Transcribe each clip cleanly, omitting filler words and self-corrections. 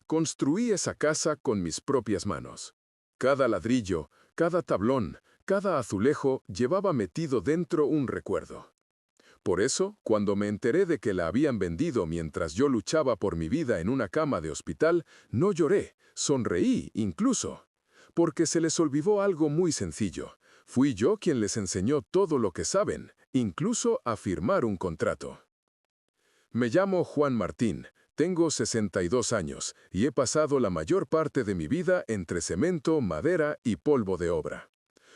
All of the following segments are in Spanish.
Construí esa casa con mis propias manos. Cada ladrillo, cada tablón, cada azulejo llevaba metido dentro un recuerdo. Por eso, cuando me enteré de que la habían vendido mientras yo luchaba por mi vida en una cama de hospital, no lloré, sonreí incluso. Porque se les olvidó algo muy sencillo. Fui yo quien les enseñó todo lo que saben, incluso a firmar un contrato. Me llamo Juan Martín, tengo 62 años y he pasado la mayor parte de mi vida entre cemento, madera y polvo de obra.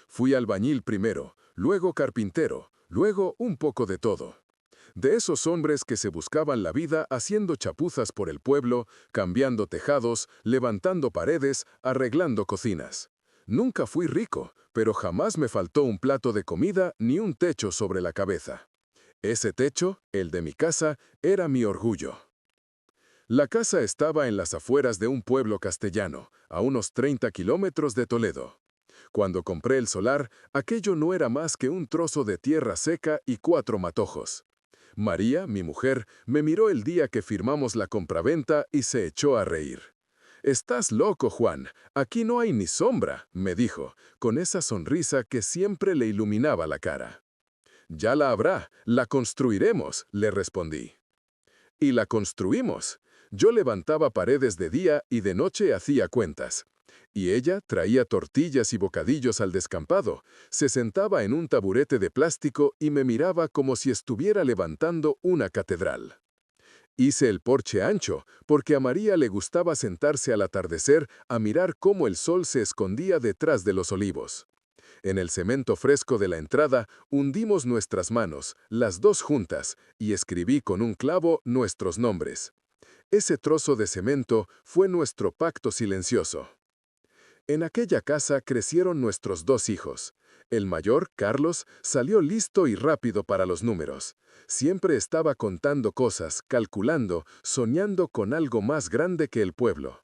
Fui albañil primero, luego carpintero, luego un poco de todo. De esos hombres que se buscaban la vida haciendo chapuzas por el pueblo, cambiando tejados, levantando paredes, arreglando cocinas. Nunca fui rico, pero jamás me faltó un plato de comida ni un techo sobre la cabeza. Ese techo, el de mi casa, era mi orgullo. La casa estaba en las afueras de un pueblo castellano, a unos 30 kilómetros de Toledo. Cuando compré el solar, aquello no era más que un trozo de tierra seca y 4 matojos. María, mi mujer, me miró el día que firmamos la compraventa y se echó a reír. «Estás loco, Juan, aquí no hay ni sombra», me dijo, con esa sonrisa que siempre le iluminaba la cara. «Ya la habrá, la construiremos», le respondí. Y la construimos. Yo levantaba paredes de día y de noche hacía cuentas. Y ella traía tortillas y bocadillos al descampado, se sentaba en un taburete de plástico y me miraba como si estuviera levantando una catedral. Hice el porche ancho, porque a María le gustaba sentarse al atardecer a mirar cómo el sol se escondía detrás de los olivos. En el cemento fresco de la entrada hundimos nuestras manos, las dos juntas, y escribí con un clavo nuestros nombres. Ese trozo de cemento fue nuestro pacto silencioso. En aquella casa crecieron nuestros 2 hijos. El mayor, Carlos, salió listo y rápido para los números. Siempre estaba contando cosas, calculando, soñando con algo más grande que el pueblo.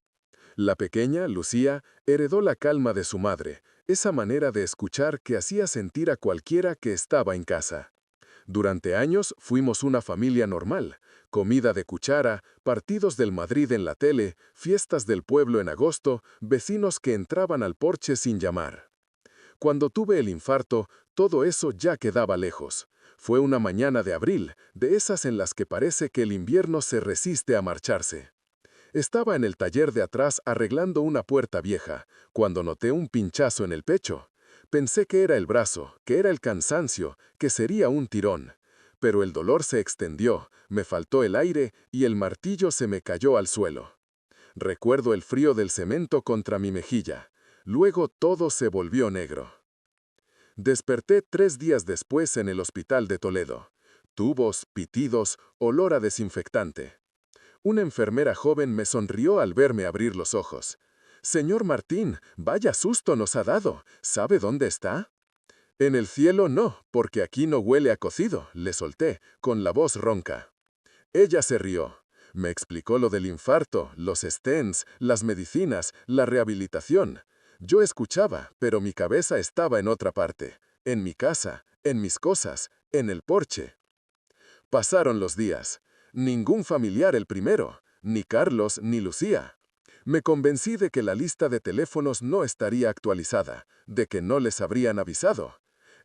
La pequeña, Lucía, heredó la calma de su madre, esa manera de escuchar que hacía sentir a cualquiera que estaba en casa. Durante años fuimos una familia normal, comida de cuchara, partidos del Madrid en la tele, fiestas del pueblo en agosto, vecinos que entraban al porche sin llamar. Cuando tuve el infarto, todo eso ya quedaba lejos. Fue una mañana de abril, de esas en las que parece que el invierno se resiste a marcharse. Estaba en el taller de atrás arreglando una puerta vieja, cuando noté un pinchazo en el pecho. Pensé que era el brazo, que era el cansancio, que sería un tirón. Pero el dolor se extendió, me faltó el aire y el martillo se me cayó al suelo. Recuerdo el frío del cemento contra mi mejilla. Luego todo se volvió negro. Desperté 3 días después en el hospital de Toledo. Tubos, pitidos, olor a desinfectante. Una enfermera joven me sonrió al verme abrir los ojos. «Señor Martín, vaya susto nos ha dado. ¿Sabe dónde está?» «En el cielo no, porque aquí no huele a cocido», le solté, con la voz ronca. Ella se rió. Me explicó lo del infarto, los stents, las medicinas, la rehabilitación. Yo escuchaba, pero mi cabeza estaba en otra parte. En mi casa, en mis cosas, en el porche. Pasaron los días. Ningún familiar el primero, ni Carlos ni Lucía. Me convencí de que la lista de teléfonos no estaría actualizada, de que no les habrían avisado.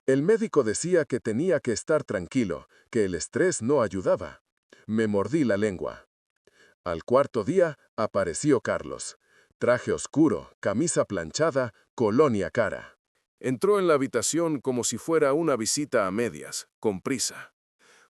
El médico decía que tenía que estar tranquilo, que el estrés no ayudaba. Me mordí la lengua. Al 4.º día apareció Carlos. Traje oscuro, camisa planchada, colonia cara. Entró en la habitación como si fuera una visita a medias, con prisa.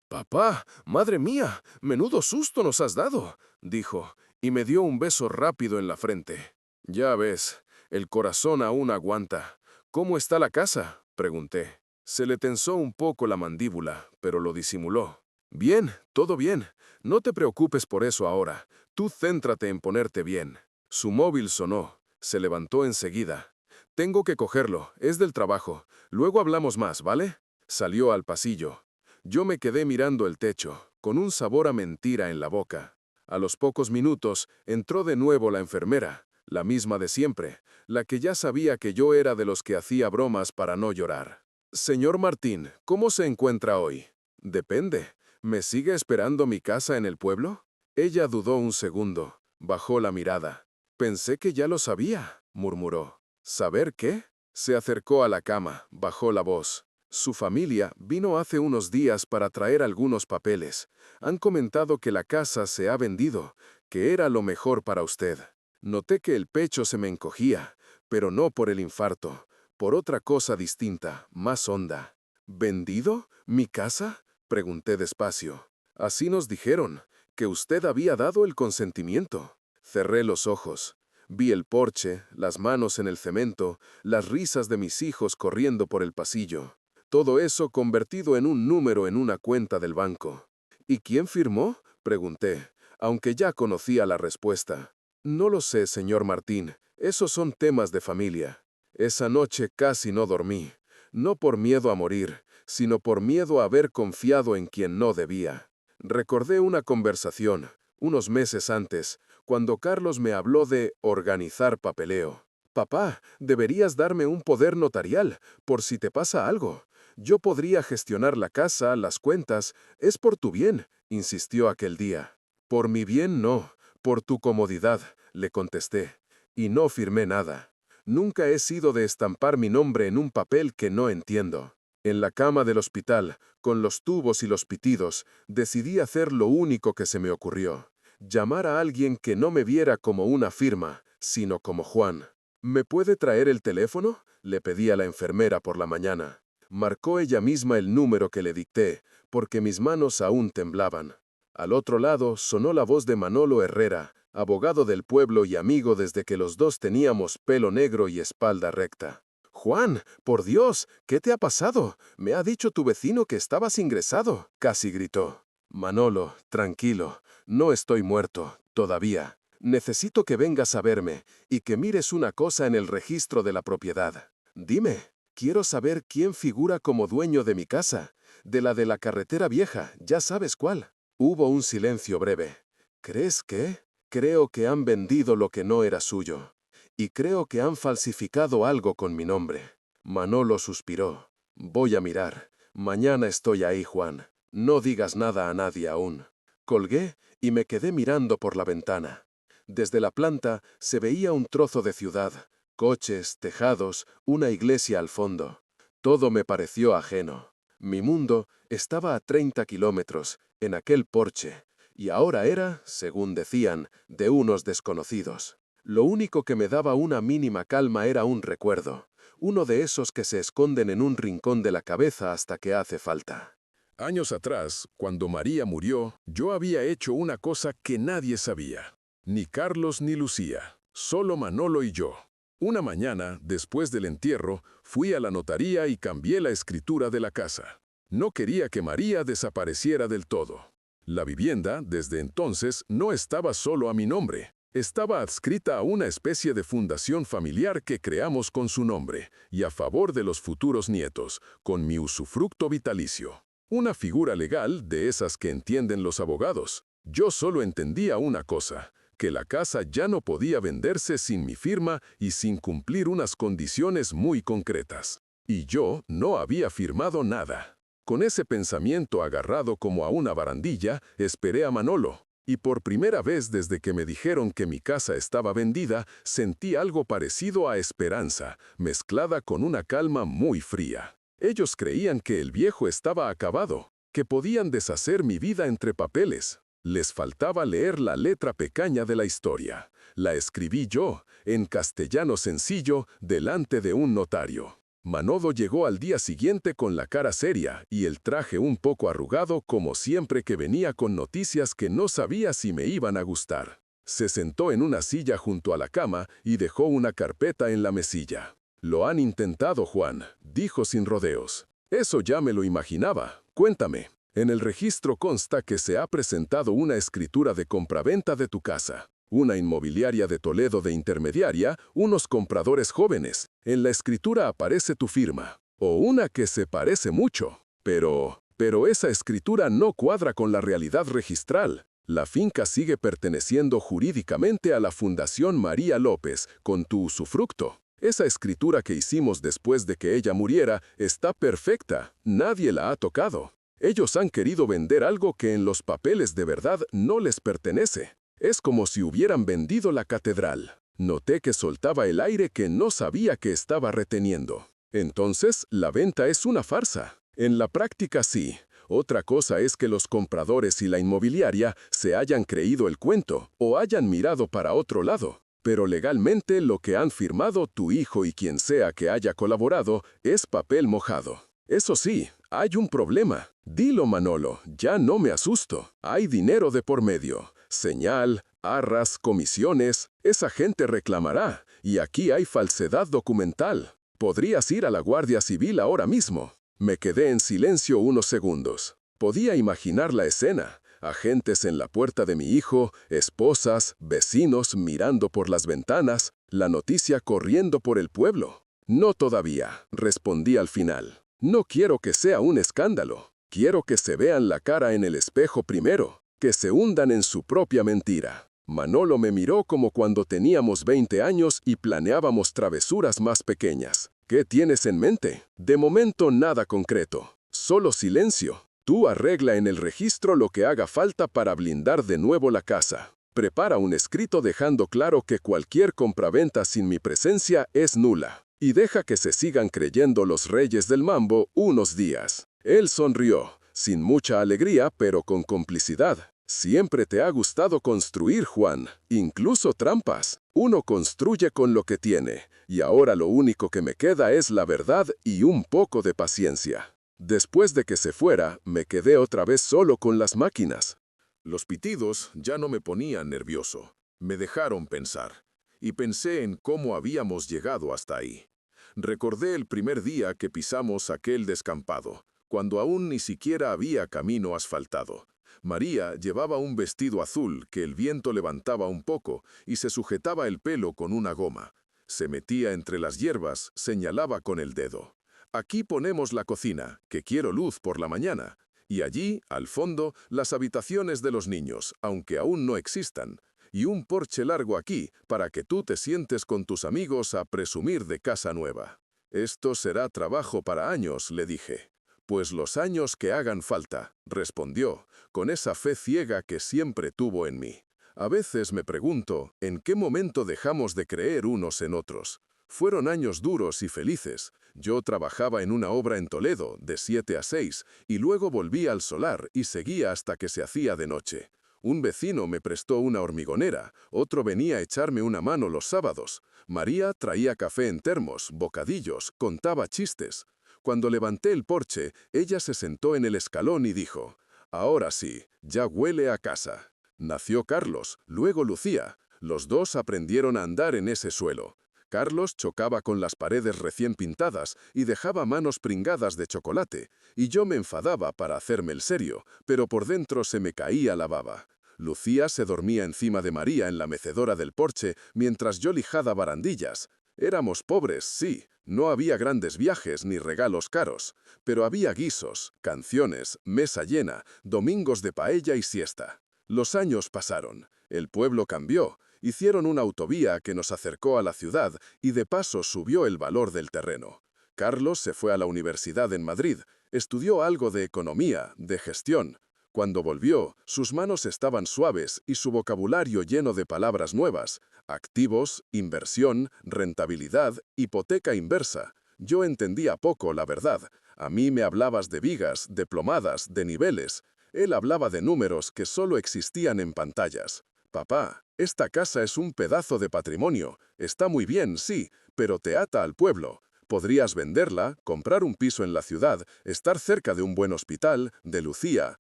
«Papá, madre mía, menudo susto nos has dado», dijo, y me dio un beso rápido en la frente. «Ya ves, el corazón aún aguanta. ¿Cómo está la casa?», pregunté. Se le tensó un poco la mandíbula, pero lo disimuló. «Bien, todo bien. No te preocupes por eso ahora. Tú céntrate en ponerte bien». Su móvil sonó. Se levantó enseguida. «Tengo que cogerlo, es del trabajo. Luego hablamos más, ¿vale?». Salió al pasillo. Yo me quedé mirando el techo, con un sabor a mentira en la boca. A los pocos minutos entró de nuevo la enfermera, la misma de siempre, la que ya sabía que yo era de los que hacía bromas para no llorar. «Señor Martín, ¿cómo se encuentra hoy?». «Depende. ¿Me sigue esperando mi casa en el pueblo?». Ella dudó un segundo. Bajó la mirada. Pensé que ya lo sabía, murmuró. ¿Saber qué? Se acercó a la cama, bajó la voz. Su familia vino hace unos días para traer algunos papeles. Han comentado que la casa se ha vendido, que era lo mejor para usted. Noté que el pecho se me encogía, pero no por el infarto, por otra cosa distinta, más honda. ¿Vendido? ¿Mi casa? Pregunté despacio. Así nos dijeron, que usted había dado el consentimiento. Cerré los ojos. Vi el porche, las manos en el cemento, las risas de mis hijos corriendo por el pasillo. Todo eso convertido en un número en una cuenta del banco. ¿Y quién firmó? Pregunté, aunque ya conocía la respuesta. No lo sé, señor Martín. Esos son temas de familia. Esa noche casi no dormí. No por miedo a morir, sino por miedo a haber confiado en quien no debía. Recordé una conversación, unos meses antes, cuando Carlos me habló de organizar papeleo. Papá, deberías darme un poder notarial, por si te pasa algo. Yo podría gestionar la casa, las cuentas. Es por tu bien, insistió aquel día. Por mi bien no, por tu comodidad, le contesté. Y no firmé nada. Nunca he sido de estampar mi nombre en un papel que no entiendo. En la cama del hospital, con los tubos y los pitidos, decidí hacer lo único que se me ocurrió. Llamar a alguien que no me viera como una firma, sino como Juan. ¿Me puede traer el teléfono?, le pedí a la enfermera por la mañana. Marcó ella misma el número que le dicté, porque mis manos aún temblaban. Al otro lado sonó la voz de Manolo Herrera, abogado del pueblo y amigo desde que los dos teníamos pelo negro y espalda recta. «Juan, por Dios, ¿qué te ha pasado? Me ha dicho tu vecino que estabas ingresado», casi gritó. «Manolo, tranquilo, no estoy muerto, todavía. Necesito que vengas a verme y que mires una cosa en el registro de la propiedad. Dime, quiero saber quién figura como dueño de mi casa, de la carretera vieja, ya sabes cuál». Hubo un silencio breve. «¿Crees qué? Creo que han vendido lo que no era suyo. Y creo que han falsificado algo con mi nombre». Manolo suspiró. «Voy a mirar. Mañana estoy ahí, Juan. No digas nada a nadie aún». Colgué y me quedé mirando por la ventana. Desde la planta se veía un trozo de ciudad, coches, tejados, una iglesia al fondo. Todo me pareció ajeno. Mi mundo estaba a 30 kilómetros, en aquel porche, y ahora era, según decían, de unos desconocidos. Lo único que me daba una mínima calma era un recuerdo, uno de esos que se esconden en un rincón de la cabeza hasta que hace falta. Años atrás, cuando María murió, yo había hecho una cosa que nadie sabía. Ni Carlos ni Lucía, solo Manolo y yo. Una mañana, después del entierro, fui a la notaría y cambié la escritura de la casa. No quería que María desapareciera del todo. La vivienda, desde entonces, no estaba solo a mi nombre. Estaba adscrita a una especie de fundación familiar que creamos con su nombre, y a favor de los futuros nietos, con mi usufructo vitalicio. Una figura legal de esas que entienden los abogados. Yo solo entendía una cosa, que la casa ya no podía venderse sin mi firma y sin cumplir unas condiciones muy concretas. Y yo no había firmado nada. Con ese pensamiento agarrado como a una barandilla, esperé a Manolo. Y por primera vez desde que me dijeron que mi casa estaba vendida, sentí algo parecido a esperanza, mezclada con una calma muy fría. Ellos creían que el viejo estaba acabado, que podían deshacer mi vida entre papeles. Les faltaba leer la letra pequeña de la historia. La escribí yo, en castellano sencillo, delante de un notario. Manolo llegó al día siguiente con la cara seria y el traje un poco arrugado como siempre que venía con noticias que no sabía si me iban a gustar. Se sentó en una silla junto a la cama y dejó una carpeta en la mesilla. «Lo han intentado, Juan», dijo sin rodeos. «Eso ya me lo imaginaba. Cuéntame». En el registro consta que se ha presentado una escritura de compraventa de tu casa. Una inmobiliaria de Toledo de intermediaria, unos compradores jóvenes. En la escritura aparece tu firma. O una que se parece mucho. Pero esa escritura no cuadra con la realidad registral. La finca sigue perteneciendo jurídicamente a la Fundación María López, con tu usufructo. Esa escritura que hicimos después de que ella muriera está perfecta. Nadie la ha tocado. Ellos han querido vender algo que en los papeles de verdad no les pertenece. Es como si hubieran vendido la catedral. Noté que soltaba el aire que no sabía que estaba reteniendo. Entonces, la venta es una farsa. En la práctica sí. Otra cosa es que los compradores y la inmobiliaria se hayan creído el cuento o hayan mirado para otro lado. Pero legalmente lo que han firmado tu hijo y quien sea que haya colaborado es papel mojado. Eso sí, hay un problema. Dilo, Manolo, ya no me asusto. Hay dinero de por medio. Señal, arras, comisiones. Esa gente reclamará. Y aquí hay falsedad documental. Podrías ir a la Guardia Civil ahora mismo. Me quedé en silencio unos segundos. Podía imaginar la escena. Agentes en la puerta de mi hijo, esposas, vecinos mirando por las ventanas, la noticia corriendo por el pueblo. No todavía, respondí al final. No quiero que sea un escándalo. Quiero que se vean la cara en el espejo primero, que se hundan en su propia mentira. Manolo me miró como cuando teníamos 20 años y planeábamos travesuras más pequeñas. ¿Qué tienes en mente? De momento nada concreto, solo silencio. Tú arregla en el registro lo que haga falta para blindar de nuevo la casa. Prepara un escrito dejando claro que cualquier compraventa sin mi presencia es nula. Y deja que se sigan creyendo los reyes del mambo unos días. Él sonrió, sin mucha alegría, pero con complicidad. Siempre te ha gustado construir, Juan, incluso trampas. Uno construye con lo que tiene, y ahora lo único que me queda es la verdad y un poco de paciencia. Después de que se fuera, me quedé otra vez solo con las máquinas. Los pitidos ya no me ponían nervioso. Me dejaron pensar. Y pensé en cómo habíamos llegado hasta ahí. Recordé el primer día que pisamos aquel descampado, cuando aún ni siquiera había camino asfaltado. María llevaba un vestido azul que el viento levantaba un poco y se sujetaba el pelo con una goma. Se metía entre las hierbas, señalaba con el dedo. Aquí ponemos la cocina, que quiero luz por la mañana. Y allí, al fondo, las habitaciones de los niños, aunque aún no existan. Y un porche largo aquí, para que tú te sientes con tus amigos a presumir de casa nueva. Esto será trabajo para años, le dije. Pues los años que hagan falta, respondió, con esa fe ciega que siempre tuvo en mí. A veces me pregunto, ¿en qué momento dejamos de creer unos en otros? Fueron años duros y felices. Yo trabajaba en una obra en Toledo, de 7 a 6, y luego volví al solar y seguía hasta que se hacía de noche. Un vecino me prestó una hormigonera, otro venía a echarme una mano los sábados. María traía café en termos, bocadillos, contaba chistes. Cuando levanté el porche, ella se sentó en el escalón y dijo, «Ahora sí, ya huele a casa». Nació Carlos, luego Lucía. Los dos aprendieron a andar en ese suelo. Carlos chocaba con las paredes recién pintadas y dejaba manos pringadas de chocolate, y yo me enfadaba para hacerme el serio, pero por dentro se me caía la baba. Lucía se dormía encima de María en la mecedora del porche mientras yo lijaba barandillas. Éramos pobres, sí, no había grandes viajes ni regalos caros, pero había guisos, canciones, mesa llena, domingos de paella y siesta. Los años pasaron, el pueblo cambió, hicieron una autovía que nos acercó a la ciudad y de paso subió el valor del terreno. Carlos se fue a la universidad en Madrid, estudió algo de economía, de gestión. Cuando volvió, sus manos estaban suaves y su vocabulario lleno de palabras nuevas. Activos, inversión, rentabilidad, hipoteca inversa. Yo entendía poco, la verdad. A mí me hablabas de vigas, de plomadas, de niveles. Él hablaba de números que solo existían en pantallas. Papá, esta casa es un pedazo de patrimonio. Está muy bien, sí, pero te ata al pueblo. Podrías venderla, comprar un piso en la ciudad, estar cerca de un buen hospital, de Lucía.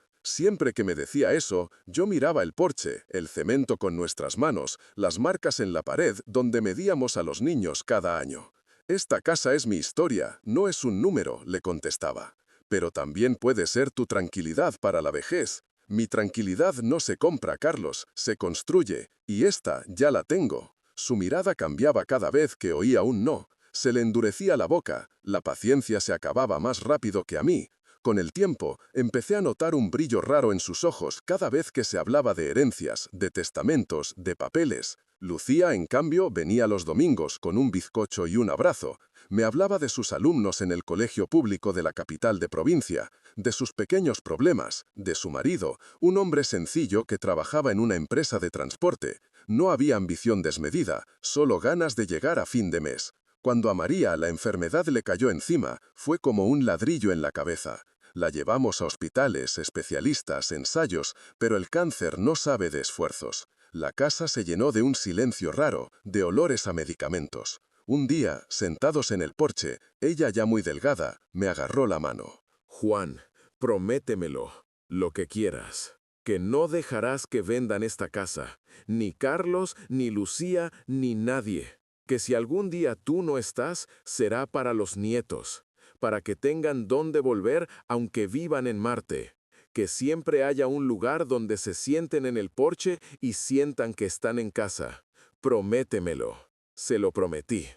Siempre que me decía eso, yo miraba el porche, el cemento con nuestras manos, las marcas en la pared donde medíamos a los niños cada año. Esta casa es mi historia, no es un número, le contestaba. Pero también puede ser tu tranquilidad para la vejez. Mi tranquilidad no se compra, Carlos, se construye, y esta ya la tengo. Su mirada cambiaba cada vez que oía un no. Se le endurecía la boca, la paciencia se acababa más rápido que a mí. Con el tiempo, empecé a notar un brillo raro en sus ojos cada vez que se hablaba de herencias, de testamentos, de papeles. Lucía, en cambio, venía los domingos con un bizcocho y un abrazo. Me hablaba de sus alumnos en el colegio público de la capital de provincia, de sus pequeños problemas, de su marido, un hombre sencillo que trabajaba en una empresa de transporte. No había ambición desmedida, solo ganas de llegar a fin de mes. Cuando a María la enfermedad le cayó encima, fue como un ladrillo en la cabeza. La llevamos a hospitales, especialistas, ensayos, pero el cáncer no sabe de esfuerzos. La casa se llenó de un silencio raro, de olores a medicamentos. Un día, sentados en el porche, ella ya muy delgada, me agarró la mano. Juan, prométemelo, lo que quieras, que no dejarás que vendan esta casa, ni Carlos, ni Lucía, ni nadie. Que si algún día tú no estás, será para los nietos, para que tengan dónde volver aunque vivan en Marte. Que siempre haya un lugar donde se sienten en el porche y sientan que están en casa. Prométemelo. Se lo prometí.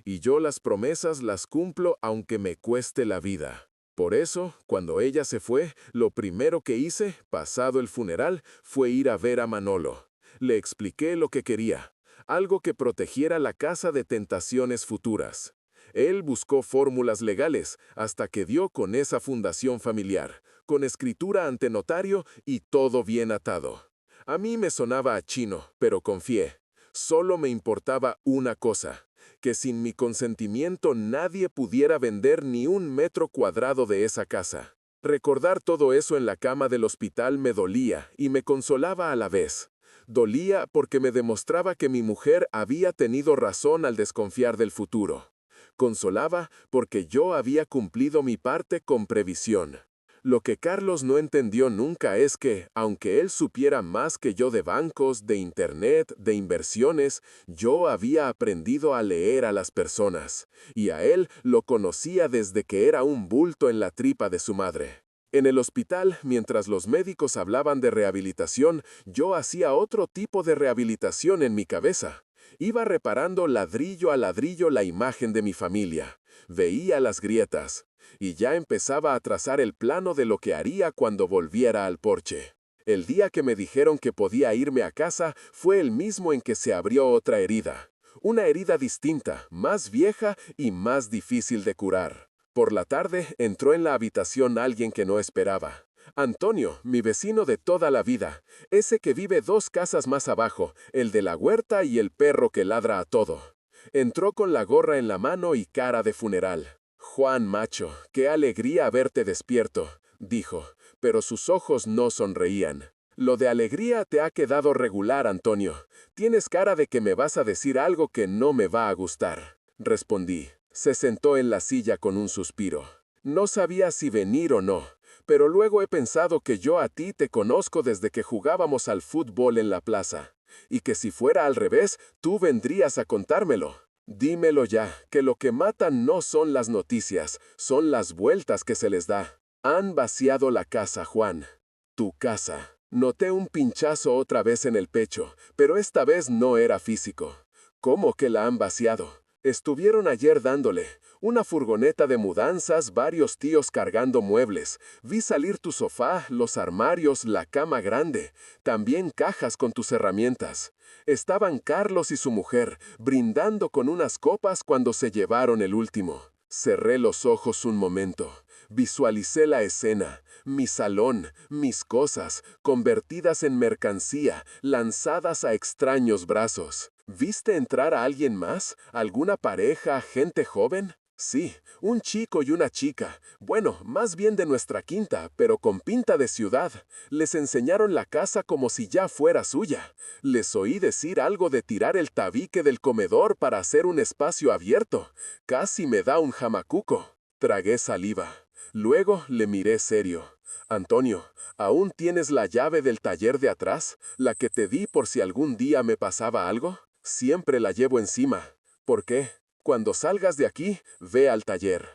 Y yo las promesas las cumplo aunque me cueste la vida. Por eso, cuando ella se fue, lo primero que hice, pasado el funeral, fue ir a ver a Manolo. Le expliqué lo que quería, algo que protegiera la casa de tentaciones futuras. Él buscó fórmulas legales hasta que dio con esa fundación familiar, con escritura ante notario y todo bien atado. A mí me sonaba a chino, pero confié. Solo me importaba una cosa, que sin mi consentimiento nadie pudiera vender ni un metro cuadrado de esa casa. Recordar todo eso en la cama del hospital me dolía y me consolaba a la vez. Dolía porque me demostraba que mi mujer había tenido razón al desconfiar del futuro. Consolaba porque yo había cumplido mi parte con previsión. Lo que Carlos no entendió nunca es que, aunque él supiera más que yo de bancos, de internet, de inversiones, yo había aprendido a leer a las personas, y a él lo conocía desde que era un bulto en la tripa de su madre. En el hospital, mientras los médicos hablaban de rehabilitación, yo hacía otro tipo de rehabilitación en mi cabeza. Iba reparando ladrillo a ladrillo la imagen de mi familia. Veía las grietas, y ya empezaba a trazar el plano de lo que haría cuando volviera al porche. El día que me dijeron que podía irme a casa fue el mismo en que se abrió otra herida. Una herida distinta, más vieja y más difícil de curar. Por la tarde entró en la habitación alguien que no esperaba. Antonio, mi vecino de toda la vida, ese que vive 2 casas más abajo, el de la huerta y el perro que ladra a todo. Entró con la gorra en la mano y cara de funeral. Juan, macho, qué alegría verte despierto, dijo, pero sus ojos no sonreían. Lo de alegría te ha quedado regular, Antonio. Tienes cara de que me vas a decir algo que no me va a gustar, respondí. Se sentó en la silla con un suspiro. No sabía si venir o no, pero luego he pensado que yo a ti te conozco desde que jugábamos al fútbol en la plaza, y que si fuera al revés, tú vendrías a contármelo. Dímelo ya, que lo que matan no son las noticias, son las vueltas que se les da. Han vaciado la casa, Juan. Tu casa. Noté un pinchazo otra vez en el pecho, pero esta vez no era físico. ¿Cómo que la han vaciado? Estuvieron ayer dándole. Una furgoneta de mudanzas, varios tíos cargando muebles. Vi salir tu sofá, los armarios, la cama grande. También cajas con tus herramientas. Estaban Carlos y su mujer, brindando con unas copas cuando se llevaron el último. Cerré los ojos un momento. Visualicé la escena, mi salón, mis cosas, convertidas en mercancía, lanzadas a extraños brazos. ¿Viste entrar a alguien más? ¿Alguna pareja, gente joven? Sí, un chico y una chica. Bueno, más bien de nuestra quinta, pero con pinta de ciudad. Les enseñaron la casa como si ya fuera suya. Les oí decir algo de tirar el tabique del comedor para hacer un espacio abierto. Casi me da un jamacuco. Tragué saliva. Luego le miré serio. Antonio, ¿aún tienes la llave del taller de atrás? ¿La que te di por si algún día me pasaba algo? Siempre la llevo encima. ¿Por qué? Cuando salgas de aquí, ve al taller.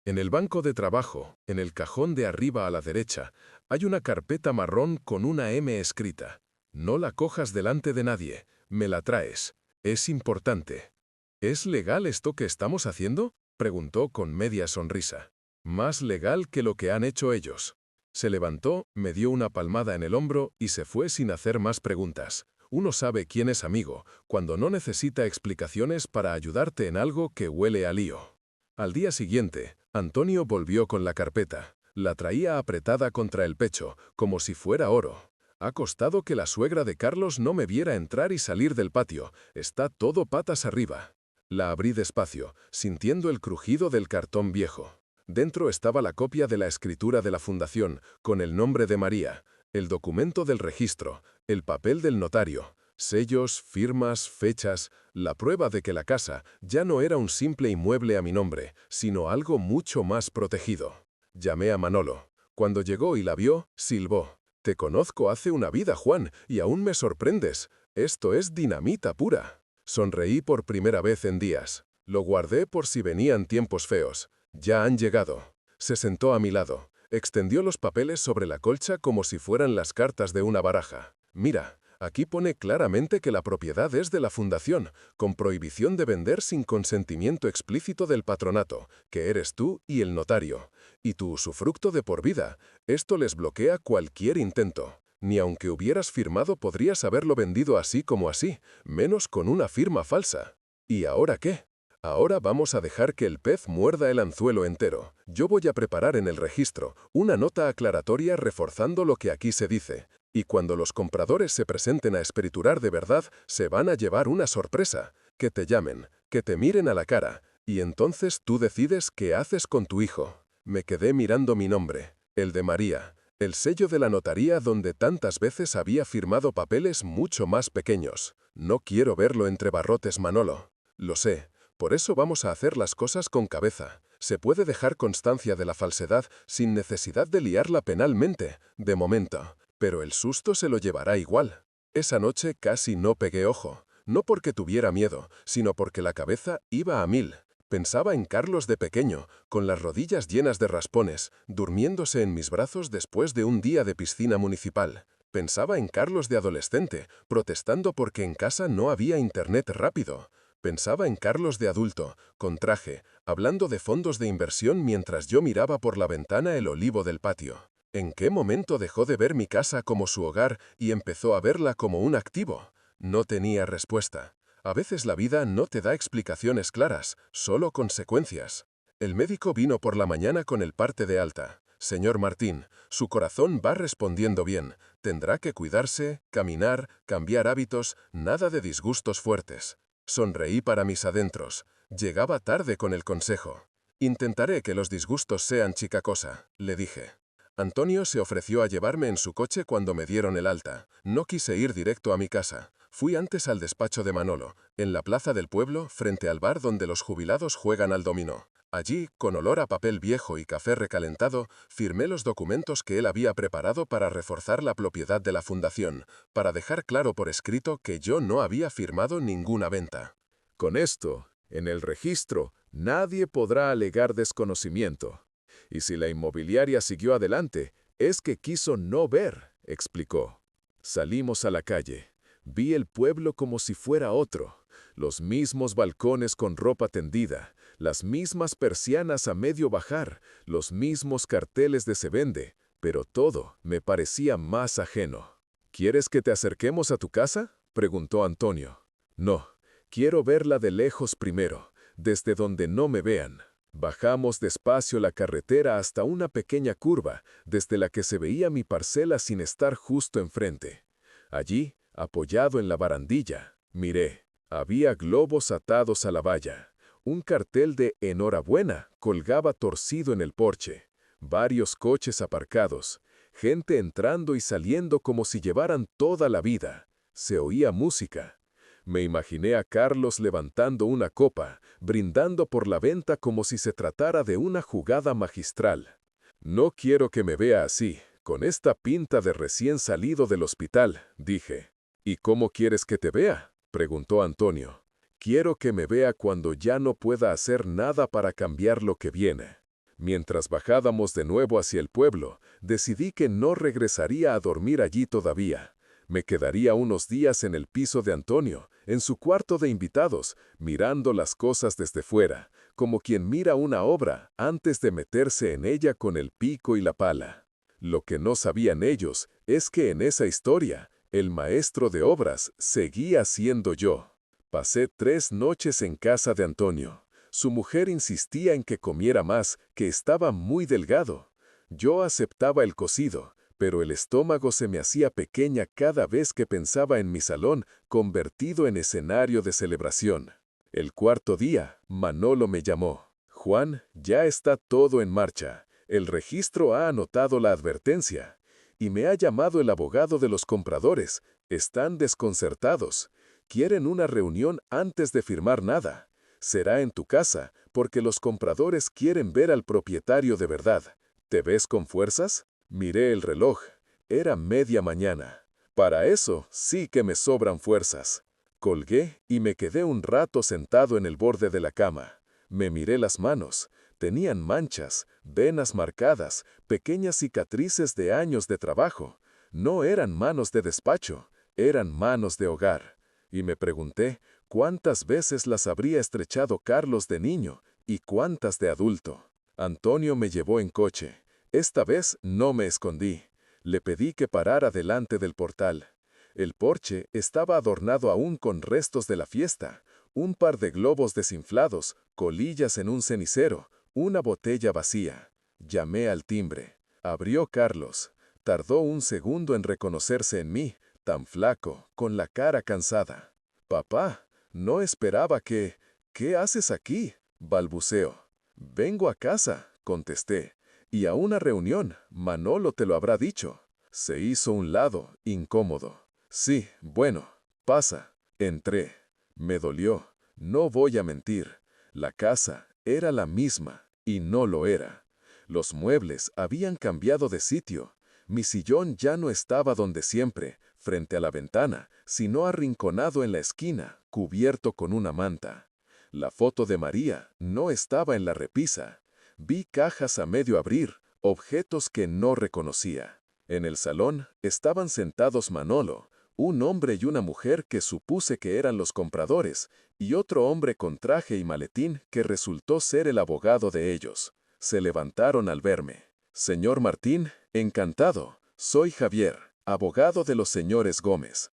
En el banco de trabajo, en el cajón de arriba a la derecha, hay una carpeta marrón con una M escrita. No la cojas delante de nadie, me la traes. Es importante. ¿Es legal esto que estamos haciendo?, preguntó con media sonrisa. Más legal que lo que han hecho ellos. Se levantó, me dio una palmada en el hombro y se fue sin hacer más preguntas. Uno sabe quién es amigo, cuando no necesita explicaciones para ayudarte en algo que huele a lío. Al día siguiente, Antonio volvió con la carpeta. La traía apretada contra el pecho, como si fuera oro. Ha costado que la suegra de Carlos no me viera entrar y salir del patio. Está todo patas arriba. La abrí despacio, sintiendo el crujido del cartón viejo. Dentro estaba la copia de la escritura de la fundación, con el nombre de María, el documento del registro, el papel del notario, sellos, firmas, fechas, la prueba de que la casa ya no era un simple inmueble a mi nombre, sino algo mucho más protegido. Llamé a Manolo. Cuando llegó y la vio, silbó. «Te conozco hace una vida, Juan, y aún me sorprendes. Esto es dinamita pura». Sonreí por primera vez en días. Lo guardé por si venían tiempos feos. Ya han llegado. Se sentó a mi lado. Extendió los papeles sobre la colcha como si fueran las cartas de una baraja. «Mira, aquí pone claramente que la propiedad es de la fundación, con prohibición de vender sin consentimiento explícito del patronato, que eres tú y el notario, y tu usufructo de por vida. Esto les bloquea cualquier intento. Ni aunque hubieras firmado podrías haberlo vendido así como así, menos con una firma falsa. ¿Y ahora qué? Ahora vamos a dejar que el pez muerda el anzuelo entero. Yo voy a preparar en el registro una nota aclaratoria reforzando lo que aquí se dice. Y cuando los compradores se presenten a escriturar de verdad, se van a llevar una sorpresa. Que te llamen, que te miren a la cara, y entonces tú decides qué haces con tu hijo. Me quedé mirando mi nombre, el de María, el sello de la notaría donde tantas veces había firmado papeles mucho más pequeños. No quiero verlo entre barrotes, Manolo. Lo sé. Por eso vamos a hacer las cosas con cabeza. Se puede dejar constancia de la falsedad sin necesidad de liarla penalmente, de momento, pero el susto se lo llevará igual. Esa noche casi no pegué ojo, no porque tuviera miedo, sino porque la cabeza iba a mil. Pensaba en Carlos de pequeño, con las rodillas llenas de raspones, durmiéndose en mis brazos después de un día de piscina municipal. Pensaba en Carlos de adolescente, protestando porque en casa no había internet rápido. Pensaba en Carlos de adulto, con traje, hablando de fondos de inversión mientras yo miraba por la ventana el olivo del patio. ¿En qué momento dejó de ver mi casa como su hogar y empezó a verla como un activo? No tenía respuesta. A veces la vida no te da explicaciones claras, solo consecuencias. El médico vino por la mañana con el parte de alta. Señor Martín, su corazón va respondiendo bien. Tendrá que cuidarse, caminar, cambiar hábitos, nada de disgustos fuertes. Sonreí para mis adentros. Llegaba tarde con el consejo. Intentaré que los disgustos sean chica cosa, le dije. Antonio se ofreció a llevarme en su coche cuando me dieron el alta. No quise ir directo a mi casa. Fui antes al despacho de Manolo, en la plaza del pueblo, frente al bar donde los jubilados juegan al dominó. Allí, con olor a papel viejo y café recalentado, firmé los documentos que él había preparado para reforzar la propiedad de la fundación, para dejar claro por escrito que yo no había firmado ninguna venta. Con esto, en el registro, nadie podrá alegar desconocimiento. Y si la inmobiliaria siguió adelante, es que quiso no ver, explicó. Salimos a la calle. Vi el pueblo como si fuera otro. Los mismos balcones con ropa tendida, las mismas persianas a medio bajar, los mismos carteles de se vende, pero todo me parecía más ajeno. ¿Quieres que te acerquemos a tu casa?, preguntó Antonio. No, quiero verla de lejos primero, desde donde no me vean. Bajamos despacio la carretera hasta una pequeña curva, desde la que se veía mi parcela sin estar justo enfrente. Allí, apoyado en la barandilla, miré. Había globos atados a la valla. Un cartel de «Enhorabuena» colgaba torcido en el porche. Varios coches aparcados. Gente entrando y saliendo como si llevaran toda la vida. Se oía música. Me imaginé a Carlos levantando una copa, brindando por la venta como si se tratara de una jugada magistral. No quiero que me vea así, con esta pinta de recién salido del hospital, dije. ¿Y cómo quieres que te vea?, preguntó Antonio. Quiero que me vea cuando ya no pueda hacer nada para cambiar lo que viene. Mientras bajábamos de nuevo hacia el pueblo, decidí que no regresaría a dormir allí todavía. Me quedaría unos días en el piso de Antonio, en su cuarto de invitados, mirando las cosas desde fuera, como quien mira una obra antes de meterse en ella con el pico y la pala. Lo que no sabían ellos es que en esa historia, el maestro de obras seguía siendo yo. Pasé 3 noches en casa de Antonio. Su mujer insistía en que comiera más, que estaba muy delgado. Yo aceptaba el cocido, pero el estómago se me hacía pequeña cada vez que pensaba en mi salón convertido en escenario de celebración. El 4.º día, Manolo me llamó. Juan, ya está todo en marcha. El registro ha anotado la advertencia. Y me ha llamado el abogado de los compradores. Están desconcertados. Quieren una reunión antes de firmar nada. Será en tu casa, porque los compradores quieren ver al propietario de verdad. ¿Te ves con fuerzas? Miré el reloj. Era 1:30. Para eso sí que me sobran fuerzas. Colgué y me quedé un rato sentado en el borde de la cama. Me miré las manos. Tenían manchas, venas marcadas, pequeñas cicatrices de años de trabajo. No eran manos de despacho, eran manos de hogar. Y me pregunté cuántas veces las habría estrechado Carlos de niño y cuántas de adulto. Antonio me llevó en coche. Esta vez no me escondí. Le pedí que parara delante del portal. El porche estaba adornado aún con restos de la fiesta. Un par de globos desinflados, colillas en un cenicero, una botella vacía. Llamé al timbre. Abrió Carlos. Tardó un segundo en reconocerse en mí, tan flaco, con la cara cansada. «Papá, no esperaba que... ¿Qué haces aquí?», balbuceó. «Vengo a casa», contesté. «Y a una reunión, Manolo te lo habrá dicho». Se hizo un lado, incómodo. «Sí, bueno, pasa». Entré. Me dolió. No voy a mentir. La casa era la misma, y no lo era. Los muebles habían cambiado de sitio. Mi sillón ya no estaba donde siempre, frente a la ventana, sino arrinconado en la esquina, cubierto con una manta. La foto de María no estaba en la repisa. Vi cajas a medio abrir, objetos que no reconocía. En el salón estaban sentados Manolo, un hombre y una mujer que supuse que eran los compradores, y otro hombre con traje y maletín que resultó ser el abogado de ellos. Se levantaron al verme. «Señor Martín, encantado. Soy Javier, abogado de los señores Gómez».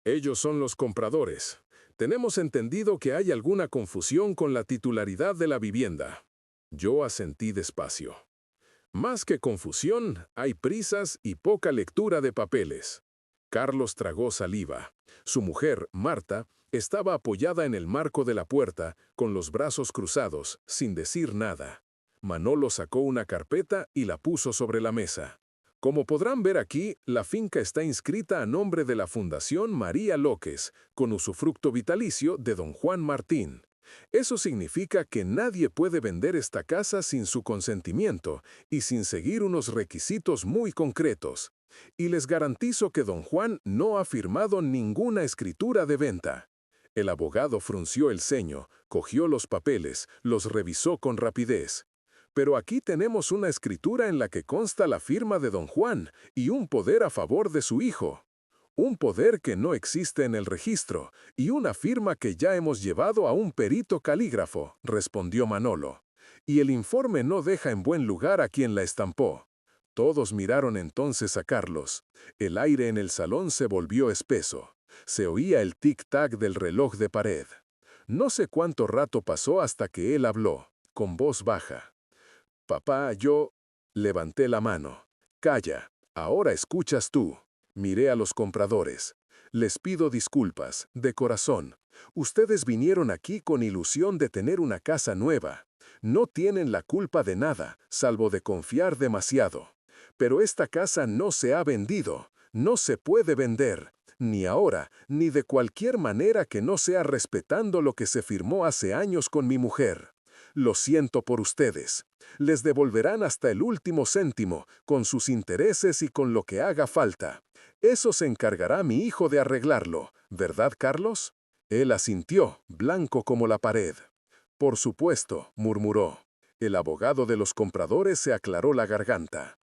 Ellos son los compradores. Tenemos entendido que hay alguna confusión con la titularidad de la vivienda. Yo asentí despacio. Más que confusión, hay prisas y poca lectura de papeles. Carlos tragó saliva. Su mujer, Marta, estaba apoyada en el marco de la puerta, con los brazos cruzados, sin decir nada. Manolo sacó una carpeta y la puso sobre la mesa. Como podrán ver aquí, la finca está inscrita a nombre de la Fundación María Lóquez, con usufructo vitalicio de don Juan Martín. Eso significa que nadie puede vender esta casa sin su consentimiento y sin seguir unos requisitos muy concretos. Y les garantizo que don Juan no ha firmado ninguna escritura de venta. El abogado frunció el ceño, cogió los papeles, los revisó con rapidez. Pero aquí tenemos una escritura en la que consta la firma de don Juan y un poder a favor de su hijo. Un poder que no existe en el registro y una firma que ya hemos llevado a un perito calígrafo, respondió Manolo. Y el informe no deja en buen lugar a quien la estampó. Todos miraron entonces a Carlos. El aire en el salón se volvió espeso. Se oía el tic-tac del reloj de pared. No sé cuánto rato pasó hasta que él habló, con voz baja. «Papá, yo...». Levanté la mano. «Calla, ahora escuchas tú». Miré a los compradores. «Les pido disculpas, de corazón. Ustedes vinieron aquí con ilusión de tener una casa nueva. No tienen la culpa de nada, salvo de confiar demasiado. Pero esta casa no se ha vendido, no se puede vender, ni ahora, ni de cualquier manera que no sea respetando lo que se firmó hace años con mi mujer. Lo siento por ustedes. Les devolverán hasta el último céntimo, con sus intereses y con lo que haga falta. Eso se encargará mi hijo de arreglarlo, ¿verdad, Carlos?». Él asintió, blanco como la pared. «Por supuesto», murmuró. El abogado de los compradores se aclaró la garganta.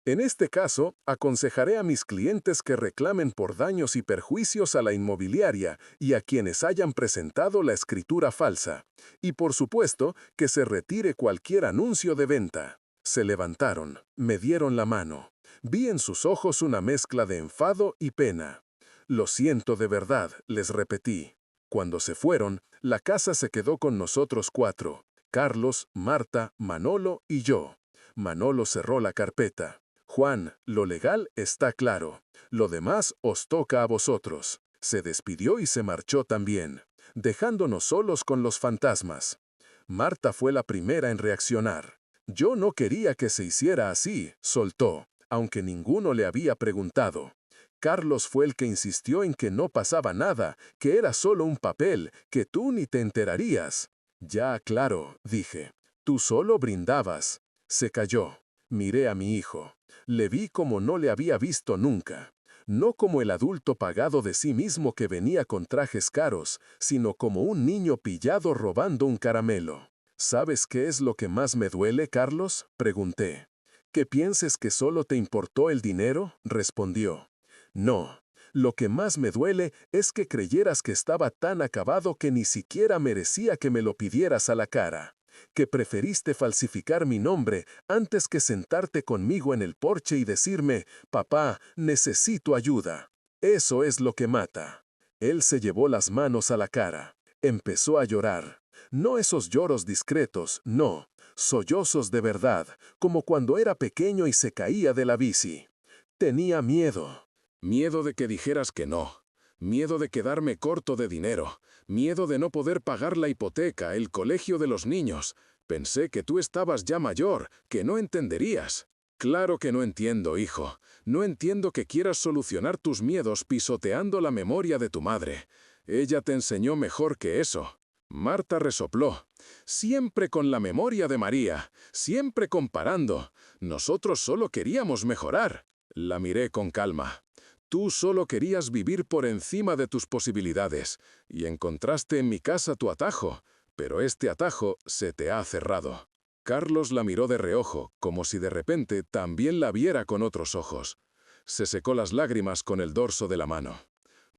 En este caso, aconsejaré a mis clientes que reclamen por daños y perjuicios a la inmobiliaria y a quienes hayan presentado la escritura falsa. Y por supuesto, que se retire cualquier anuncio de venta. Se levantaron, me dieron la mano. Vi en sus ojos una mezcla de enfado y pena. Lo siento de verdad, les repetí. Cuando se fueron, la casa se quedó con nosotros 4. Carlos, Marta, Manolo y yo. Manolo cerró la carpeta. Juan, lo legal está claro. Lo demás os toca a vosotros. Se despidió y se marchó también, dejándonos solos con los fantasmas. Marta fue la primera en reaccionar. Yo no quería que se hiciera así, soltó, aunque ninguno le había preguntado. Carlos fue el que insistió en que no pasaba nada, que era solo un papel, que tú ni te enterarías. Ya, claro, dije. Tú solo brindabas. Se calló. Miré a mi hijo. Le vi como no le había visto nunca. No como el adulto pagado de sí mismo que venía con trajes caros, sino como un niño pillado robando un caramelo. ¿Sabes qué es lo que más me duele, Carlos?, pregunté. ¿Que pienses que solo te importó el dinero?, respondió. No, lo que más me duele es que creyeras que estaba tan acabado que ni siquiera merecía que me lo pidieras a la cara. Que preferiste falsificar mi nombre antes que sentarte conmigo en el porche y decirme, papá, necesito ayuda. Eso es lo que mata. Él se llevó las manos a la cara. Empezó a llorar. No esos lloros discretos, no. Sollozos de verdad, como cuando era pequeño y se caía de la bici. Tenía miedo. Miedo de que dijeras que no. Miedo de quedarme corto de dinero. Miedo de no poder pagar la hipoteca, el colegio de los niños. Pensé que tú estabas ya mayor, que no entenderías. Claro que no entiendo, hijo. No entiendo que quieras solucionar tus miedos pisoteando la memoria de tu madre. Ella te enseñó mejor que eso. Marta resopló. Siempre con la memoria de María, siempre comparando. Nosotros solo queríamos mejorar. La miré con calma. Tú solo querías vivir por encima de tus posibilidades, y encontraste en mi casa tu atajo, pero este atajo se te ha cerrado. Carlos la miró de reojo, como si de repente también la viera con otros ojos. Se secó las lágrimas con el dorso de la mano.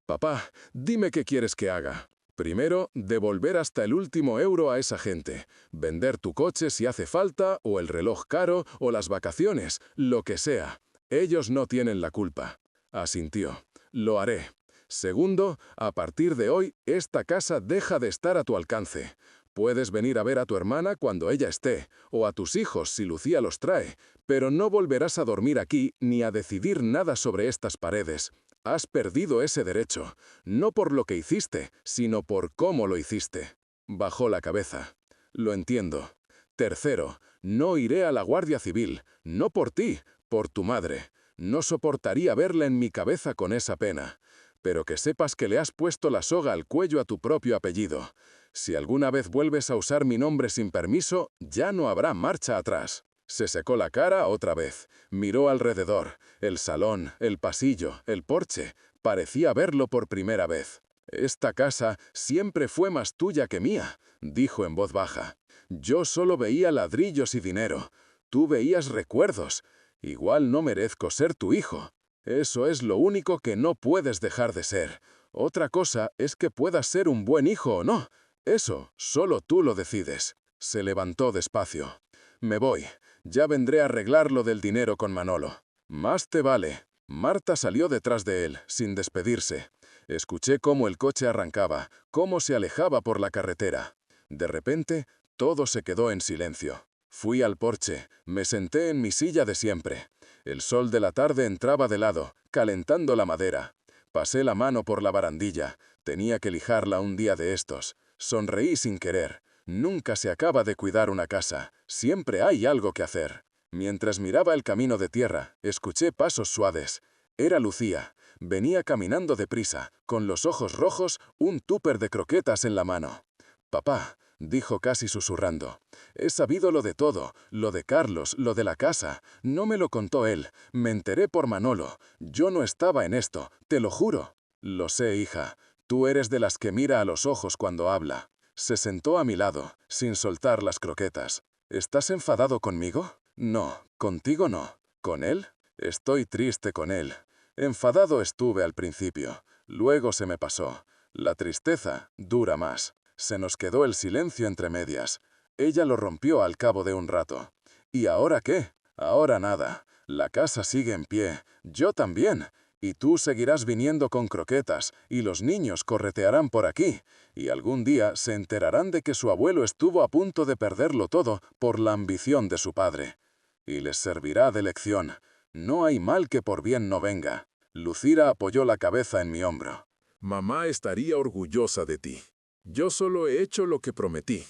Papá, dime qué quieres que haga. Primero, devolver hasta el último euro a esa gente. Vender tu coche si hace falta, o el reloj caro, o las vacaciones, lo que sea. Ellos no tienen la culpa. Asintió. Lo haré. Segundo, a partir de hoy, esta casa deja de estar a tu alcance. Puedes venir a ver a tu hermana cuando ella esté, o a tus hijos si Lucía los trae, pero no volverás a dormir aquí ni a decidir nada sobre estas paredes. Has perdido ese derecho, no por lo que hiciste, sino por cómo lo hiciste. Bajó la cabeza. Lo entiendo. Tercero, no iré a la Guardia Civil, no por ti, por tu madre. No soportaría verla en mi cabeza con esa pena. Pero que sepas que le has puesto la soga al cuello a tu propio apellido. Si alguna vez vuelves a usar mi nombre sin permiso, ya no habrá marcha atrás. Se secó la cara otra vez. Miró alrededor. El salón, el pasillo, el porche. Parecía verlo por primera vez. Esta casa siempre fue más tuya que mía, dijo en voz baja. Yo solo veía ladrillos y dinero. Tú veías recuerdos. Igual no merezco ser tu hijo. Eso es lo único que no puedes dejar de ser. Otra cosa es que puedas ser un buen hijo o no. Eso solo tú lo decides. Se levantó despacio. Me voy. Ya vendré a arreglar lo del dinero con Manolo. Más te vale. Marta salió detrás de él, sin despedirse. Escuché cómo el coche arrancaba, cómo se alejaba por la carretera. De repente, todo se quedó en silencio. Fui al porche, me senté en mi silla de siempre. El sol de la tarde entraba de lado, calentando la madera. Pasé la mano por la barandilla. Tenía que lijarla un día de estos. Sonreí sin querer. Nunca se acaba de cuidar una casa. Siempre hay algo que hacer. Mientras miraba el camino de tierra, escuché pasos suaves. Era Lucía. Venía caminando deprisa, con los ojos rojos, un tupper de croquetas en la mano. «Papá», dijo casi susurrando, «he sabido lo de todo, lo de Carlos, lo de la casa. No me lo contó él. Me enteré por Manolo. Yo no estaba en esto, te lo juro». «Lo sé, hija. Tú eres de las que mira a los ojos cuando habla». Se sentó a mi lado, sin soltar las croquetas. «¿Estás enfadado conmigo?» «No, contigo no». ¿Con él? Estoy triste con él. Enfadado estuve al principio. Luego se me pasó. La tristeza dura más. Se nos quedó el silencio entre medias. Ella lo rompió al cabo de un rato. ¿Y ahora qué? Ahora nada. La casa sigue en pie. Yo también. Y tú seguirás viniendo con croquetas, y los niños corretearán por aquí, y algún día se enterarán de que su abuelo estuvo a punto de perderlo todo por la ambición de su padre. Y les servirá de lección. No hay mal que por bien no venga. Lucira apoyó la cabeza en mi hombro. Mamá estaría orgullosa de ti. Yo solo he hecho lo que prometí,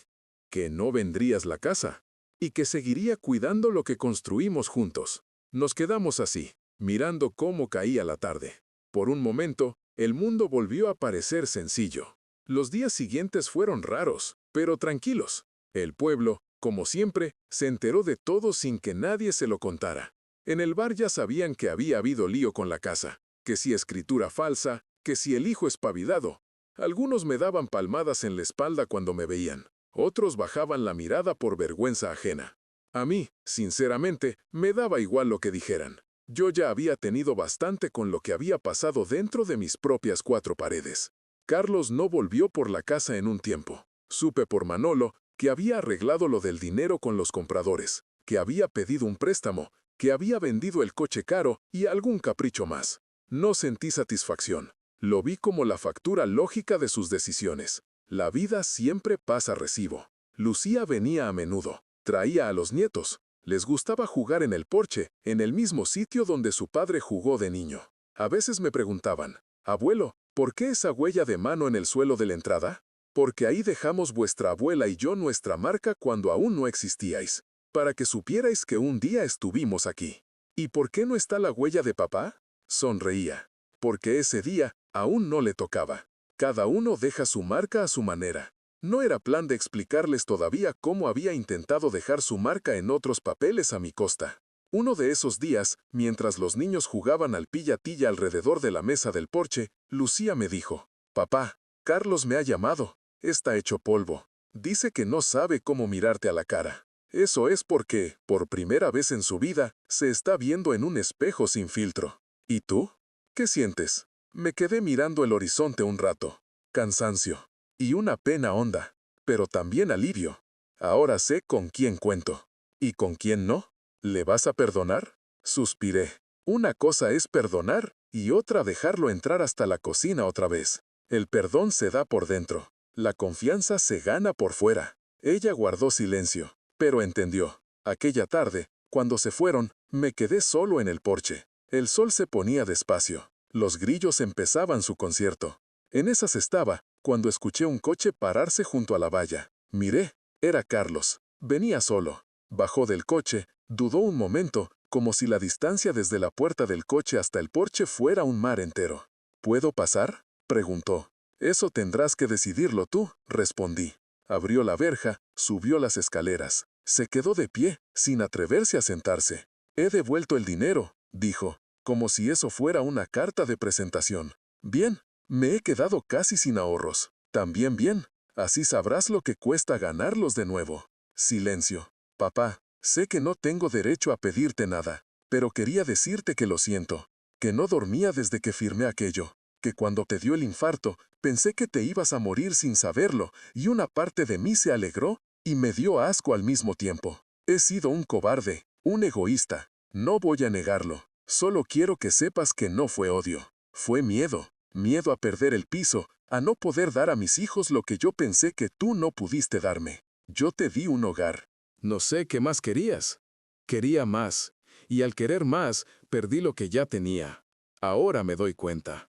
que no vendrías la casa, y que seguiría cuidando lo que construimos juntos. Nos quedamos así, mirando cómo caía la tarde. Por un momento, el mundo volvió a parecer sencillo. Los días siguientes fueron raros, pero tranquilos. El pueblo, como siempre, se enteró de todo sin que nadie se lo contara. En el bar ya sabían que había habido lío con la casa, que si escritura falsa, que si el hijo espabilado. Algunos me daban palmadas en la espalda cuando me veían, otros bajaban la mirada por vergüenza ajena. A mí, sinceramente, me daba igual lo que dijeran. Yo ya había tenido bastante con lo que había pasado dentro de mis propias cuatro paredes. Carlos no volvió por la casa en un tiempo. Supe por Manolo que había arreglado lo del dinero con los compradores, que había pedido un préstamo, que había vendido el coche caro y algún capricho más. No sentí satisfacción. Lo vi como la factura lógica de sus decisiones. La vida siempre pasa recibo. Lucía venía a menudo. Traía a los nietos. Les gustaba jugar en el porche, en el mismo sitio donde su padre jugó de niño. A veces me preguntaban, «Abuelo, ¿por qué esa huella de mano en el suelo de la entrada?» «Porque ahí dejamos vuestra abuela y yo nuestra marca cuando aún no existíais, para que supierais que un día estuvimos aquí». «¿Y por qué no está la huella de papá?» Sonreía. Porque ese día aún no le tocaba. Cada uno deja su marca a su manera. No era plan de explicarles todavía cómo había intentado dejar su marca en otros papeles a mi costa. Uno de esos días, mientras los niños jugaban al pilla-tilla alrededor de la mesa del porche, Lucía me dijo, «Papá, Carlos me ha llamado. Está hecho polvo. Dice que no sabe cómo mirarte a la cara. Eso es porque, por primera vez en su vida, se está viendo en un espejo sin filtro. ¿Y tú? ¿Qué sientes?» Me quedé mirando el horizonte un rato. Cansancio. Y una pena honda. Pero también alivio. Ahora sé con quién cuento. ¿Y con quién no? ¿Le vas a perdonar? Suspiré. Una cosa es perdonar y otra dejarlo entrar hasta la cocina otra vez. El perdón se da por dentro. La confianza se gana por fuera. Ella guardó silencio, pero entendió. Aquella tarde, cuando se fueron, me quedé solo en el porche. El sol se ponía despacio. Los grillos empezaban su concierto. En esas estaba, cuando escuché un coche pararse junto a la valla. Miré, era Carlos. Venía solo. Bajó del coche, dudó un momento, como si la distancia desde la puerta del coche hasta el porche fuera un mar entero. ¿Puedo pasar?, preguntó. Eso tendrás que decidirlo tú, respondí. Abrió la verja, subió las escaleras. Se quedó de pie, sin atreverse a sentarse. He devuelto el dinero, dijo, como si eso fuera una carta de presentación. Bien, me he quedado casi sin ahorros. También bien, así sabrás lo que cuesta ganarlos de nuevo. Silencio. Papá, sé que no tengo derecho a pedirte nada, pero quería decirte que lo siento, que no dormía desde que firmé aquello, que cuando te dio el infarto, pensé que te ibas a morir sin saberlo, y una parte de mí se alegró y me dio asco al mismo tiempo. He sido un cobarde, un egoísta, no voy a negarlo. Solo quiero que sepas que no fue odio, fue miedo. Miedo a perder el piso, a no poder dar a mis hijos lo que yo pensé que tú no pudiste darme. Yo te di un hogar. No sé qué más querías. Quería más, y al querer más, perdí lo que ya tenía. Ahora me doy cuenta.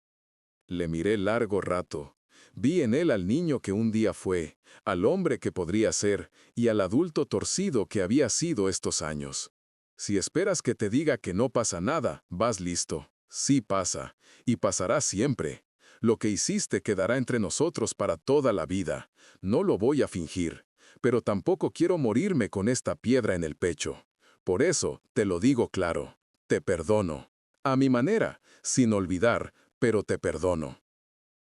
Le miré largo rato. Vi en él al niño que un día fue, al hombre que podría ser, y al adulto torcido que había sido estos años. Si esperas que te diga que no pasa nada, vas listo. Sí pasa, y pasará siempre. Lo que hiciste quedará entre nosotros para toda la vida. No lo voy a fingir, pero tampoco quiero morirme con esta piedra en el pecho. Por eso, te lo digo claro, te perdono. A mi manera, sin olvidar, pero te perdono.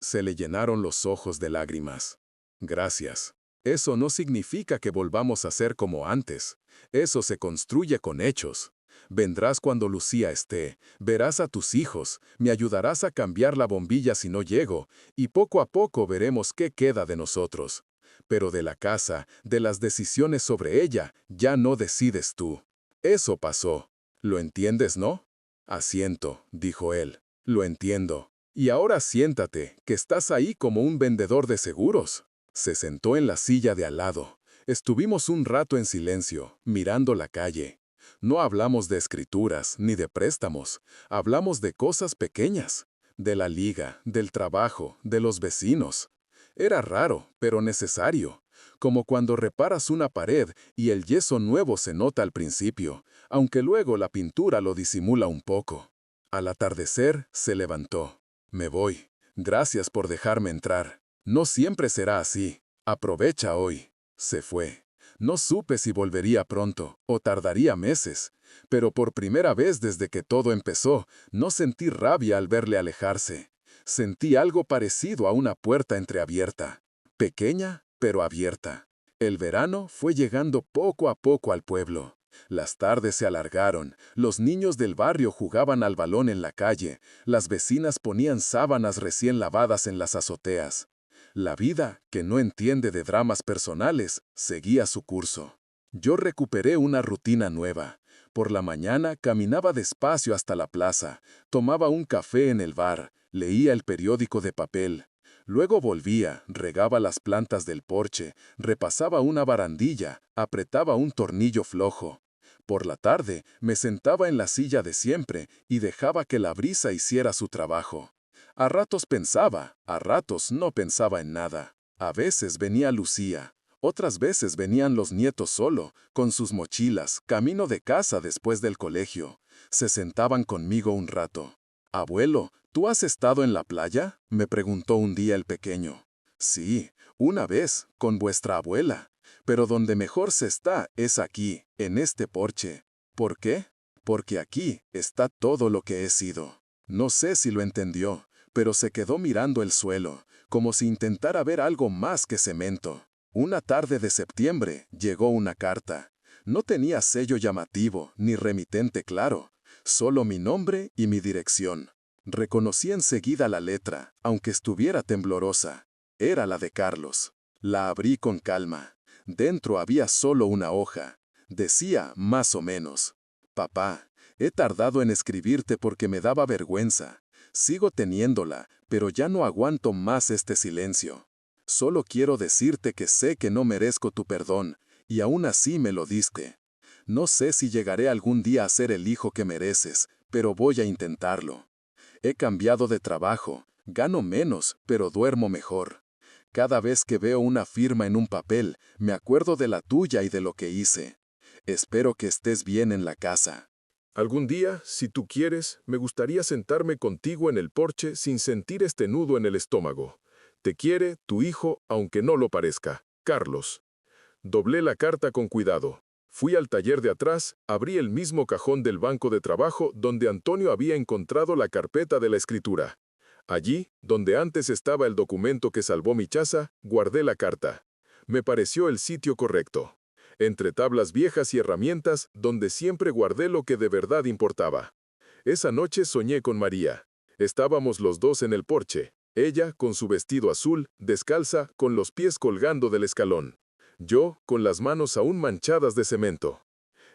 Se le llenaron los ojos de lágrimas. Gracias. Eso no significa que volvamos a ser como antes. Eso se construye con hechos. Vendrás cuando Lucía esté, verás a tus hijos, me ayudarás a cambiar la bombilla si no llego, y poco a poco veremos qué queda de nosotros. Pero de la casa, de las decisiones sobre ella, ya no decides tú. Eso pasó. ¿Lo entiendes, no? Asiento, dijo él. Lo entiendo. Y ahora siéntate, que estás ahí como un vendedor de seguros. Se sentó en la silla de al lado. Estuvimos un rato en silencio, mirando la calle. No hablamos de escrituras ni de préstamos, hablamos de cosas pequeñas, de la liga, del trabajo, de los vecinos. Era raro, pero necesario, como cuando reparas una pared y el yeso nuevo se nota al principio, aunque luego la pintura lo disimula un poco. Al atardecer, se levantó. Me voy. Gracias por dejarme entrar. No siempre será así. Aprovecha hoy. Se fue. No supe si volvería pronto, o tardaría meses, pero por primera vez desde que todo empezó, no sentí rabia al verle alejarse. Sentí algo parecido a una puerta entreabierta, pequeña, pero abierta. El verano fue llegando poco a poco al pueblo. Las tardes se alargaron, los niños del barrio jugaban al balón en la calle, las vecinas ponían sábanas recién lavadas en las azoteas. La vida, que no entiende de dramas personales, seguía su curso. Yo recuperé una rutina nueva. Por la mañana caminaba despacio hasta la plaza, tomaba un café en el bar, leía el periódico de papel. Luego volvía, regaba las plantas del porche, repasaba una barandilla, apretaba un tornillo flojo. Por la tarde me sentaba en la silla de siempre y dejaba que la brisa hiciera su trabajo. A ratos pensaba, a ratos no pensaba en nada. A veces venía Lucía, otras veces venían los nietos solo, con sus mochilas, camino de casa después del colegio. Se sentaban conmigo un rato. «Abuelo, ¿tú has estado en la playa?», me preguntó un día el pequeño. «Sí, una vez, con vuestra abuela. Pero donde mejor se está es aquí, en este porche». «¿Por qué?». «Porque aquí está todo lo que he sido». No sé si lo entendió, pero se quedó mirando el suelo, como si intentara ver algo más que cemento. Una tarde de septiembre llegó una carta. No tenía sello llamativo, ni remitente claro, solo mi nombre y mi dirección. Reconocí enseguida la letra, aunque estuviera temblorosa. Era la de Carlos. La abrí con calma. Dentro había solo una hoja. Decía más o menos: «Papá, he tardado en escribirte porque me daba vergüenza. Sigo teniéndola, pero ya no aguanto más este silencio. Solo quiero decirte que sé que no merezco tu perdón, y aún así me lo diste. No sé si llegaré algún día a ser el hijo que mereces, pero voy a intentarlo. He cambiado de trabajo, gano menos, pero duermo mejor. Cada vez que veo una firma en un papel, me acuerdo de la tuya y de lo que hice. Espero que estés bien en la casa». Algún día, si tú quieres, me gustaría sentarme contigo en el porche sin sentir este nudo en el estómago. Te quiere tu hijo, aunque no lo parezca. Carlos. Doblé la carta con cuidado. Fui al taller de atrás, abrí el mismo cajón del banco de trabajo donde Antonio había encontrado la carpeta de la escritura. Allí, donde antes estaba el documento que salvó mi chaza, guardé la carta. Me pareció el sitio correcto. Entre tablas viejas y herramientas, donde siempre guardé lo que de verdad importaba. Esa noche soñé con María. Estábamos los dos en el porche, ella con su vestido azul, descalza, con los pies colgando del escalón. Yo, con las manos aún manchadas de cemento.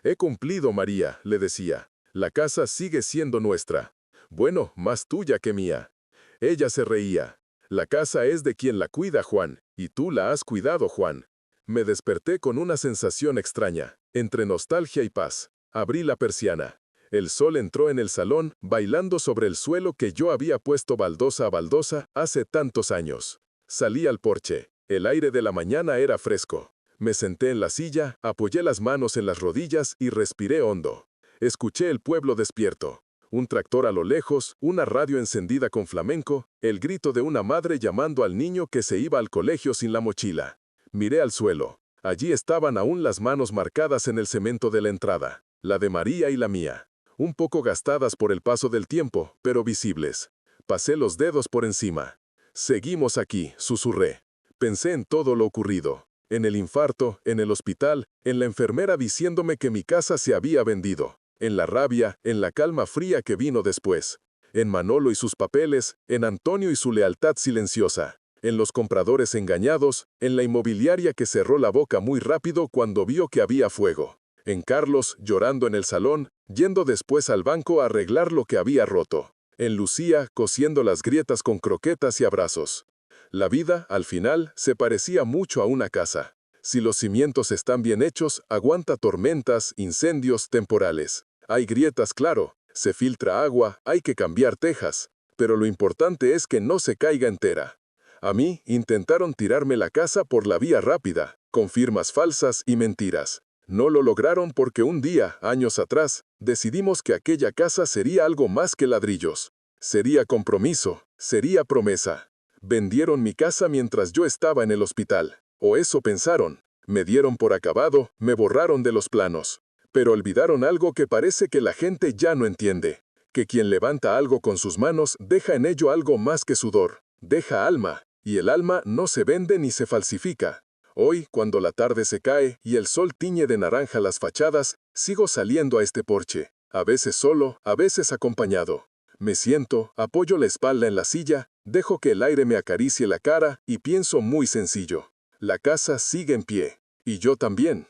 «He cumplido, María», le decía. «La casa sigue siendo nuestra. Bueno, más tuya que mía». Ella se reía. «La casa es de quien la cuida, Juan, y tú la has cuidado, Juan». Me desperté con una sensación extraña, entre nostalgia y paz. Abrí la persiana. El sol entró en el salón, bailando sobre el suelo que yo había puesto baldosa a baldosa hace tantos años. Salí al porche. El aire de la mañana era fresco. Me senté en la silla, apoyé las manos en las rodillas y respiré hondo. Escuché el pueblo despierto. Un tractor a lo lejos, una radio encendida con flamenco, el grito de una madre llamando al niño que se iba al colegio sin la mochila. Miré al suelo. Allí estaban aún las manos marcadas en el cemento de la entrada, la de María y la mía. Un poco gastadas por el paso del tiempo, pero visibles. Pasé los dedos por encima. «Seguimos aquí», susurré. Pensé en todo lo ocurrido. En el infarto, en el hospital, en la enfermera diciéndome que mi casa se había vendido. en la rabia, en la calma fría que vino después, en Manolo y sus papeles, en Antonio y su lealtad silenciosa, en los compradores engañados, en la inmobiliaria que cerró la boca muy rápido cuando vio que había fuego, en Carlos llorando en el salón, yendo después al banco a arreglar lo que había roto, en Lucía cosiendo las grietas con croquetas y abrazos. La vida, al final, se parecía mucho a una casa. Si los cimientos están bien hechos, aguanta tormentas, incendios, temporales. Hay grietas, claro, se filtra agua, hay que cambiar tejas, pero lo importante es que no se caiga entera. A mí intentaron tirarme la casa por la vía rápida, con firmas falsas y mentiras. No lo lograron porque un día, años atrás, decidimos que aquella casa sería algo más que ladrillos. Sería compromiso, sería promesa. Vendieron mi casa mientras yo estaba en el hospital. O eso pensaron. Me dieron por acabado, me borraron de los planos. Pero olvidaron algo que parece que la gente ya no entiende. Que quien levanta algo con sus manos deja en ello algo más que sudor. Deja alma. Y el alma no se vende ni se falsifica. Hoy, cuando la tarde se cae y el sol tiñe de naranja las fachadas, sigo saliendo a este porche. A veces solo, a veces acompañado. Me siento, apoyo la espalda en la silla, dejo que el aire me acaricie la cara y pienso muy sencillo. La casa sigue en pie. Y yo también.